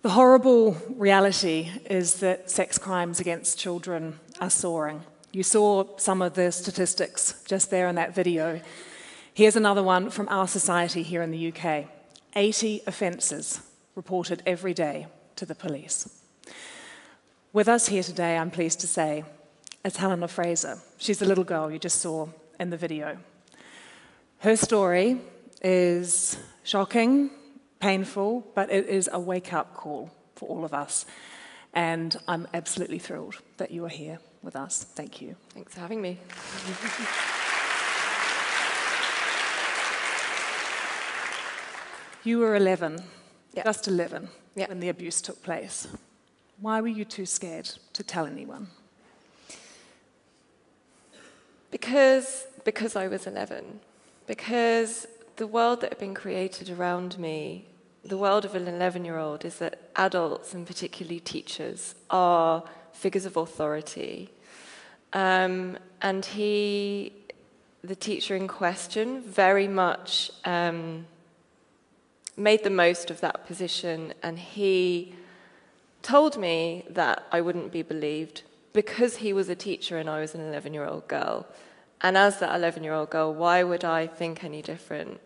The horrible reality is that sex crimes against children are soaring. You saw some of the statistics just there in that video. Here's another one from our society here in the UK. 80 offences reported every day to the police. With us here today, I'm pleased to say, is Helena Fraser. She's the little girl you just saw in the video. Her story is shocking, painful, but it is a wake-up call for all of us. And I'm absolutely thrilled that you are here with us. Thank you. Thanks for having me. You were 11, Yeah. just 11, Yeah. when the abuse took place. Why were you too scared to tell anyone? Because I was 11. Because the world that had been created around me, the world of an 11-year-old, is that adults, and particularly teachers, are figures of authority. And the teacher in question, very much made the most of that position, and he told me that I wouldn't be believed because he was a teacher and I was an 11-year-old girl. And as that 11-year-old girl, why would I think any different?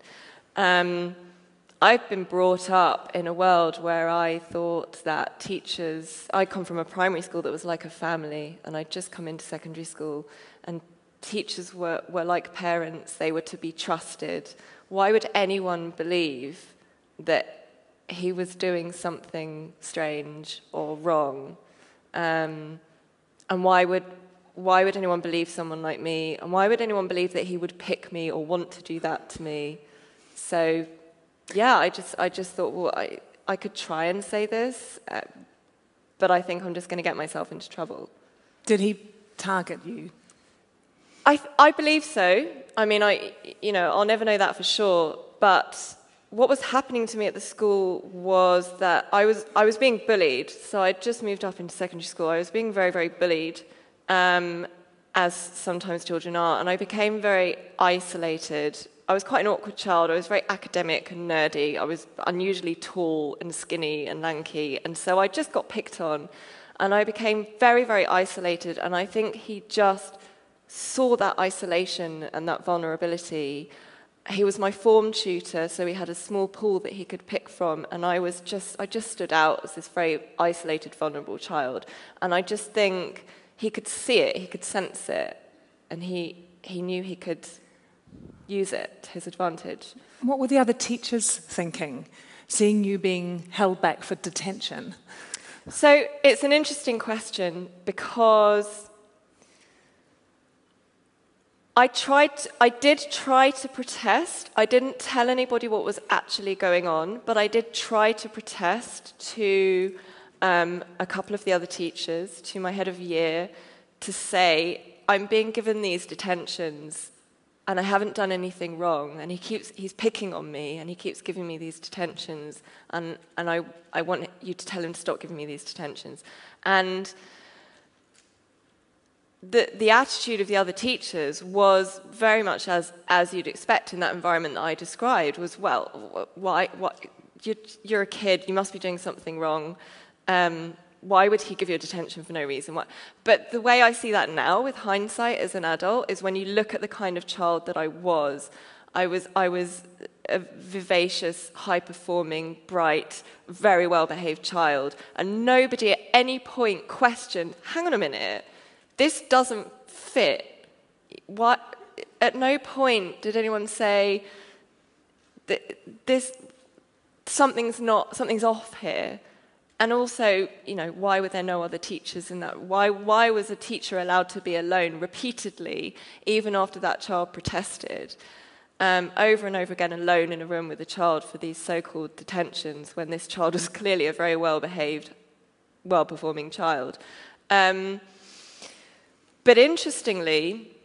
I've been brought up in a world where I thought that teachers... I come from a primary school that was like a family, and I'd just come into secondary school, and teachers were like parents. They were to be trusted. Why would anyone believe that he was doing something strange or wrong? And why would anyone believe someone like me? And why would anyone believe that he would pick me or want to do that to me? So, yeah, I just thought, well, I could try and say this, but I think I'm just going to get myself into trouble. Did he target you? I believe so. I mean, I'll never know that for sure. But what was happening to me at the school was that I was being bullied. So I'd just moved up into secondary school. I was being very, very bullied, as sometimes children are, and I became very isolated. I was quite an awkward child. I was very academic and nerdy. I was unusually tall and skinny and lanky, and so I just got picked on, and I became very, very isolated, and I think he just saw that isolation and that vulnerability. He was my form tutor, so he had a small pool that he could pick from, and I just stood out as this very isolated, vulnerable child, and I just think he could see it, he could sense it, and he knew he could use it to his advantage. What were the other teachers thinking, seeing you being held back for detention? So it's an interesting question because I did try to protest. I didn't tell anybody what was actually going on, but I did try to protest to a couple of the other teachers, to my head of year, to say, I'm being given these detentions and I haven't done anything wrong, and he's picking on me, and he keeps giving me these detentions, and I want you to tell him to stop giving me these detentions. And the attitude of the other teachers was very much as you'd expect in that environment that I described, was, well, why you're a kid, you must be doing something wrong. Why would he give you a detention for no reason? But the way I see that now, with hindsight as an adult, is when you look at the kind of child that I was a vivacious, high-performing, bright, very well-behaved child, and nobody at any point questioned, hang on a minute, this doesn't fit. At no point did anyone say that something's off here. And also, why were there no other teachers in that? Why was a teacher allowed to be alone repeatedly, even after that child protested, over and over again, alone in a room with a child for these so-called detentions, when this child was clearly a very well-behaved, well-performing child? But interestingly,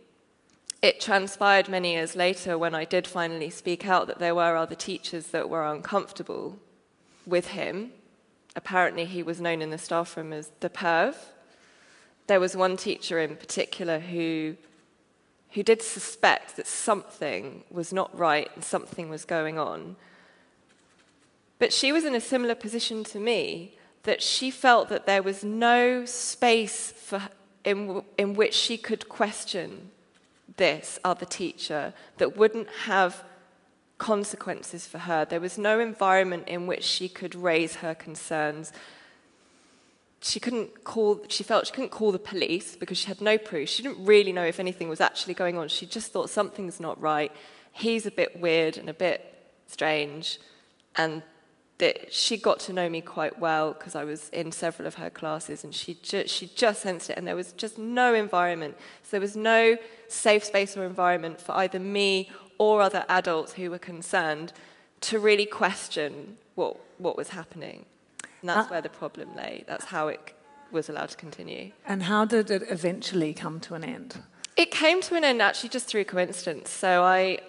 it transpired many years later, when I did finally speak out, that there were other teachers that were uncomfortable with him. Apparently, he was known in the staff room as the perv. There was one teacher in particular who did suspect that something was not right and something was going on. But she was in a similar position to me. that she felt that there was no space in which she could question this other teacher that wouldn't have consequences for her. There was no environment in which she could raise her concerns. She felt she couldn't call the police because she had no proof. She didn't really know if anything was actually going on. She just thought something's not right. He's a bit weird and a bit strange. And she got to know me quite well because I was in several of her classes, and she just sensed it, and there was just no environment. So there was no safe space or environment for either me or other adults who were concerned to really question what was happening. And that's where the problem lay. That's how it was allowed to continue. And how did it eventually come to an end? It came to an end actually just through coincidence. So I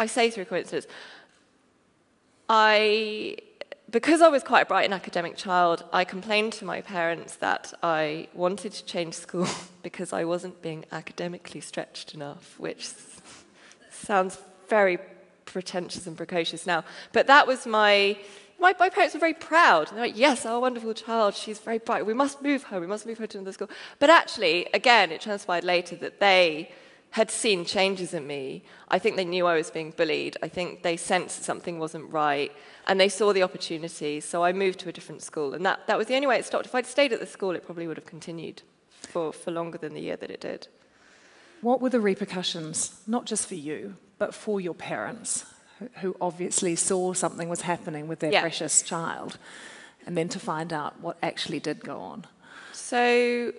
say through coincidence. Because I was quite a bright and academic child, I complained to my parents that I wanted to change school because I wasn't being academically stretched enough, which sounds very pretentious and precocious now. But that was my parents were very proud. They're like, yes, our wonderful child, she's very bright. We must move her to another school. But actually, again, it transpired later that they had seen changes in me. I think they knew I was being bullied. I think they sensed something wasn't right, and they saw the opportunity. So I moved to a different school, and that was the only way it stopped. If I'd stayed at the school, it probably would have continued for longer than the year that it did. What were the repercussions, not just for you, but for your parents, who obviously saw something was happening with their precious child, and then to find out what actually did go on? So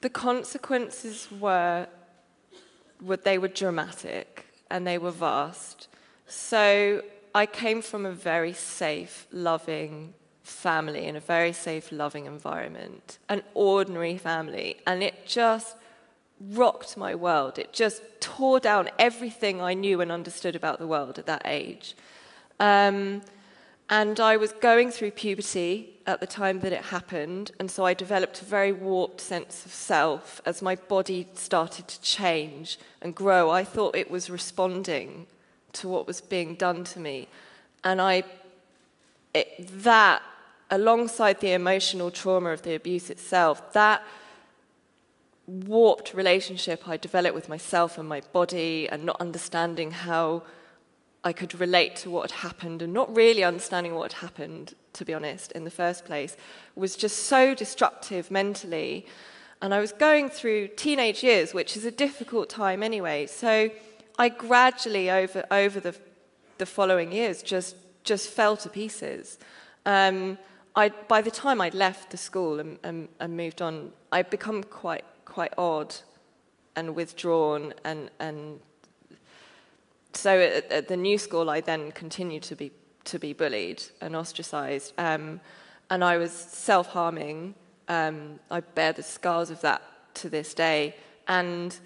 the consequences were dramatic and they were vast. So I came from a very safe, loving family in a very safe, loving environment, an ordinary family, and it just rocked my world. It just tore down everything I knew and understood about the world at that age. And I was going through puberty at the time that it happened, and so I developed a very warped sense of self as my body started to change and grow. I thought it was responding to what was being done to me. And that, alongside the emotional trauma of the abuse itself, that warped relationship I developed with myself and my body, and not understanding how I could relate to what had happened, and not really understanding what had happened, to be honest, in the first place, was just so destructive mentally. And I was going through teenage years, which is a difficult time anyway. So I gradually, over the following years, just fell to pieces. By the time I'd left the school and moved on, I'd become quite odd and withdrawn, and so at the new school, I then continued to be bullied and ostracized, and I was self-harming. I bear the scars of that to this day, and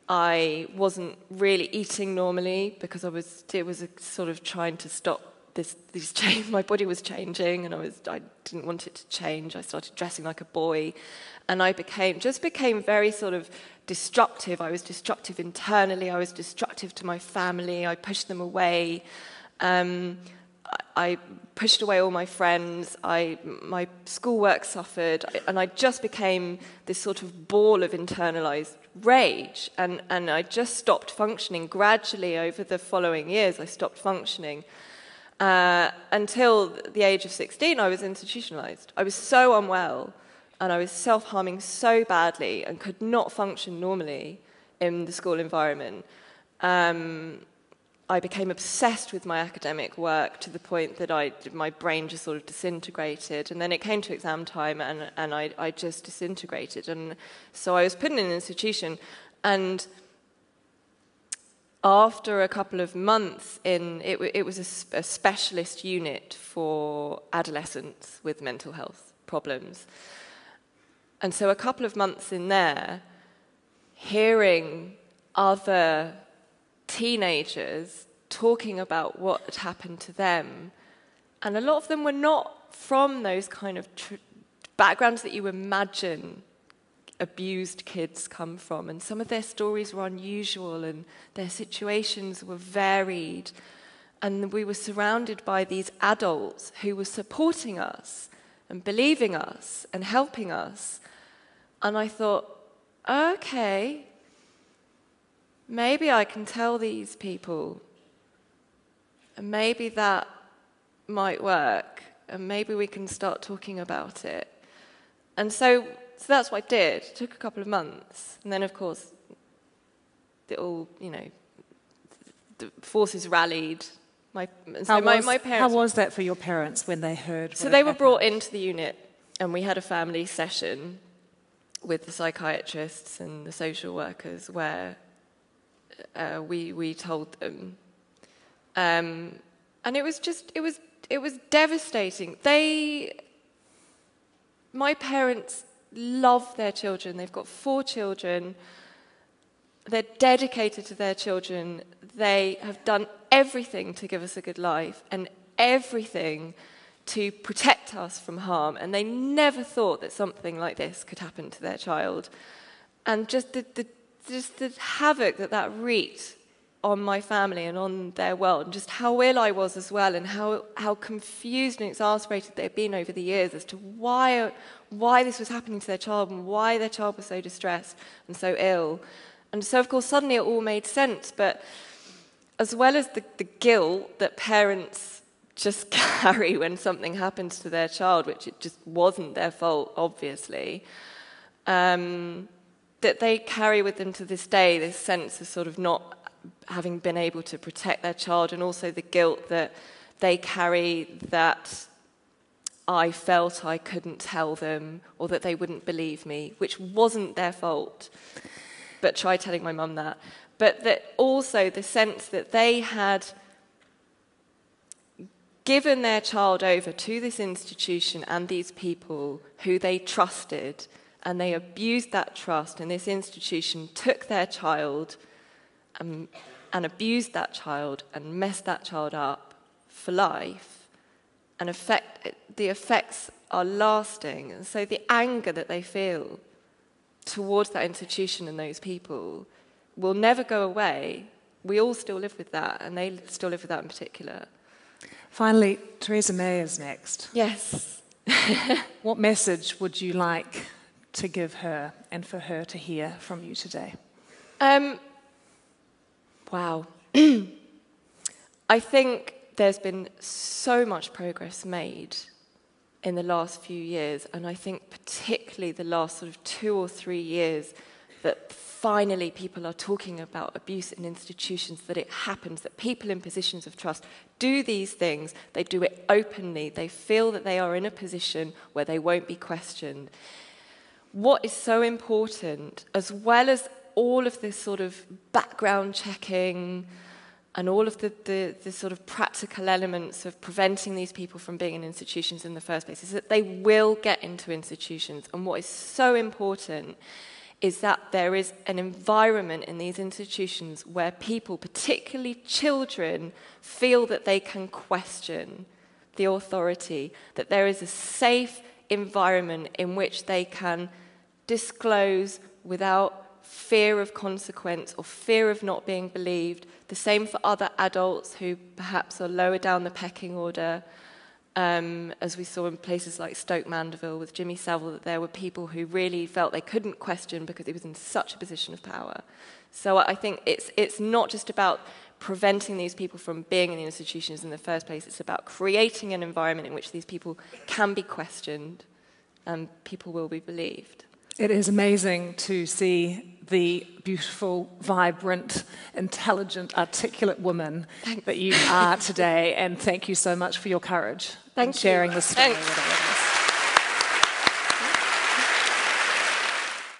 I wasn't really eating normally because it was a sort of trying to stop these change. My body was changing, and I didn't want it to change. I started dressing like a boy, and I became very sort of destructive. I was destructive internally. I was destructive to my family. I pushed them away. I pushed away all my friends. My schoolwork suffered, and I just became this sort of ball of internalized rage. And I just stopped functioning. Gradually, over the following years, I stopped functioning. Until the age of 16, I was institutionalized. I was so unwell, and I was self-harming so badly and could not function normally in the school environment. I became obsessed with my academic work to the point that my brain just sort of disintegrated. And then it came to exam time, and I just disintegrated. And so I was put in an institution, and after a couple of months it was a specialist unit for adolescents with mental health problems. And so a couple of months in there, hearing other teenagers talking about what had happened to them, and a lot of them were not from those kind of backgrounds that you imagine abused kids come from, and some of their stories were unusual and their situations were varied, and we were surrounded by these adults who were supporting us and believing us and helping us. And I thought, okay, maybe I can tell these people, and maybe that might work, and maybe we can start talking about it. And so that's what I did. It took a couple of months. And then, of course, it all, the forces rallied. My parents... How was that for your parents when they heard? So they were brought into the unit, and we had a family session with the psychiatrists and the social workers where we told them. And it was devastating. My parents love their children. They've got 4 children. They're dedicated to their children. They have done everything to give us a good life and everything to protect us from harm. And they never thought that something like this could happen to their child. And just the havoc that wreaked on my family and on their world, and just how ill I was as well, and how confused and exasperated they've been over the years as to why this was happening to their child and why their child was so distressed and so ill. And so, of course, suddenly it all made sense. But as well as the guilt that parents just carry when something happens to their child, which it just wasn't their fault, obviously, that they carry with them to this day, this sense of sort of not having been able to protect their child, and also the guilt that they carry that I felt I couldn't tell them, or that they wouldn't believe me, which wasn't their fault. But try telling my mum that. But that also the sense that they had given their child over to this institution and these people who they trusted, and they abused that trust, and this institution took their child and abused that child and messed that child up for life, and the effects are lasting. And so the anger that they feel towards that institution and those people will never go away. We all still live with that, and they still live with that in particular. Finally, Theresa May is next. Yes. What message would you like to give her and for her to hear from you today? Wow. I think there's been so much progress made in the last few years, and I think particularly the last sort of 2 or 3 years that finally people are talking about abuse in institutions, that it happens, that people in positions of trust do these things, they do it openly, they feel that they are in a position where they won't be questioned. What is so important, as well as all of this sort of background checking and all of the sort of practical elements of preventing these people from being in institutions in the first place, is that they will get into institutions. And what is so important is that there is an environment in these institutions where people, particularly children, feel that they can question the authority, that there is a safe environment in which they can disclose without fear of consequence or fear of not being believed. The same for other adults who perhaps are lower down the pecking order, as we saw in places like Stoke Mandeville with Jimmy Savile, that there were people who really felt they couldn't question because he was in such a position of power. So I think it's not just about preventing these people from being in the institutions in the first place, it's about creating an environment in which these people can be questioned and people will be believed. It is amazing to see the beautiful, vibrant, intelligent, articulate woman that you are today, and thank you so much for your courage in sharing this story with us.